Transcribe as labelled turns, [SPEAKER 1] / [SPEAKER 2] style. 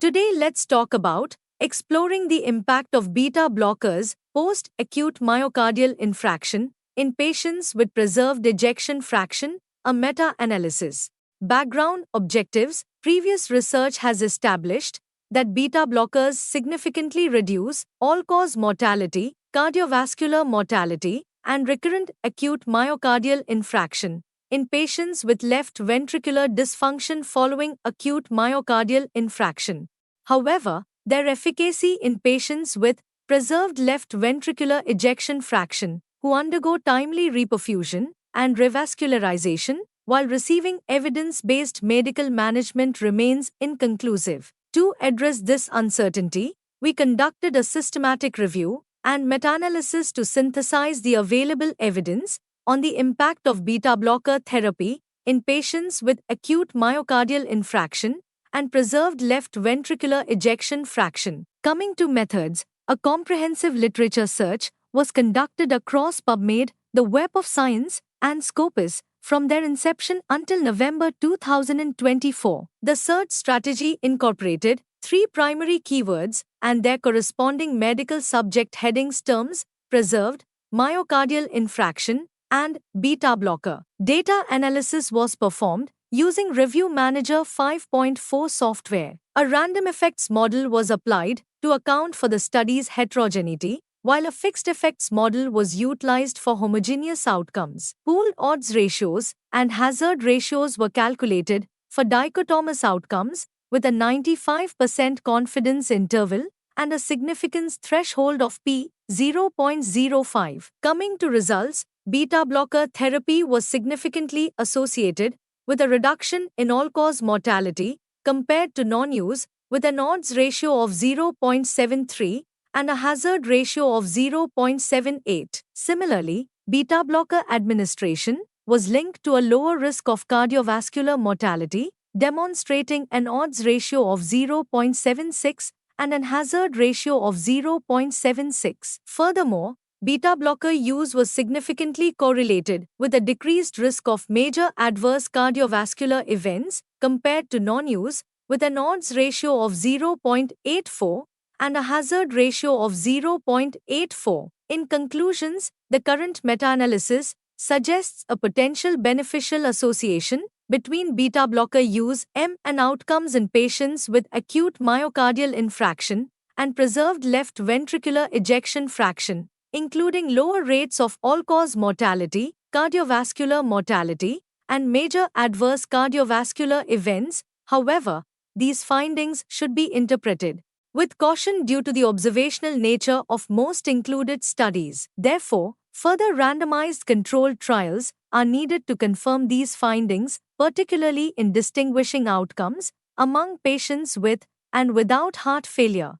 [SPEAKER 1] Today, let's talk about exploring the impact of beta blockers post-acute myocardial infarction in patients with preserved ejection fraction, a meta-analysis. Background objectives. Previous research has established that beta blockers significantly reduce all-cause mortality, cardiovascular mortality, and recurrent acute myocardial infarction in patients with left ventricular dysfunction following acute myocardial infarction. However, their efficacy in patients with preserved left ventricular ejection fraction who undergo timely reperfusion and revascularization while receiving evidence-based medical management remains inconclusive. To address this uncertainty, we conducted a systematic review and meta-analysis to synthesize the available evidence on the impact of beta blocker therapy in patients with acute myocardial infarction and preserved left ventricular ejection fraction. Coming to methods, a comprehensive literature search was conducted across PubMed, the Web of Science, and Scopus from their inception until November 2024. The search strategy incorporated 3 primary keywords and their corresponding medical subject headings terms: preserved, myocardial infarction, and beta blocker. Data analysis was performed using Review Manager 5.4 software. A random effects model was applied to account for the study's heterogeneity, while a fixed effects model was utilized for homogeneous outcomes. Pooled odds ratios and hazard ratios were calculated for dichotomous outcomes with a 95% confidence interval and a significance threshold of p 0.05. Coming to results, beta blocker therapy was significantly associated with a reduction in all-cause mortality compared to non-use, with an odds ratio of 0.73 and a hazard ratio of 0.78. Similarly, beta blocker administration was linked to a lower risk of cardiovascular mortality, demonstrating an odds ratio of 0.76 and an hazard ratio of 0.76. Furthermore, beta blocker use was significantly correlated with a decreased risk of major adverse cardiovascular events compared to non-use, with an odds ratio of 0.84 and a hazard ratio of 0.84. In conclusions, the current meta-analysis suggests a potential beneficial association between beta blocker use and outcomes in patients with acute myocardial infarction and preserved left ventricular ejection fraction, including lower rates of all-cause mortality, cardiovascular mortality, and major adverse cardiovascular events. However, these findings should be interpreted with caution due to the observational nature of most included studies. Therefore, further randomized controlled trials are needed to confirm these findings, particularly in distinguishing outcomes among patients with and without heart failure.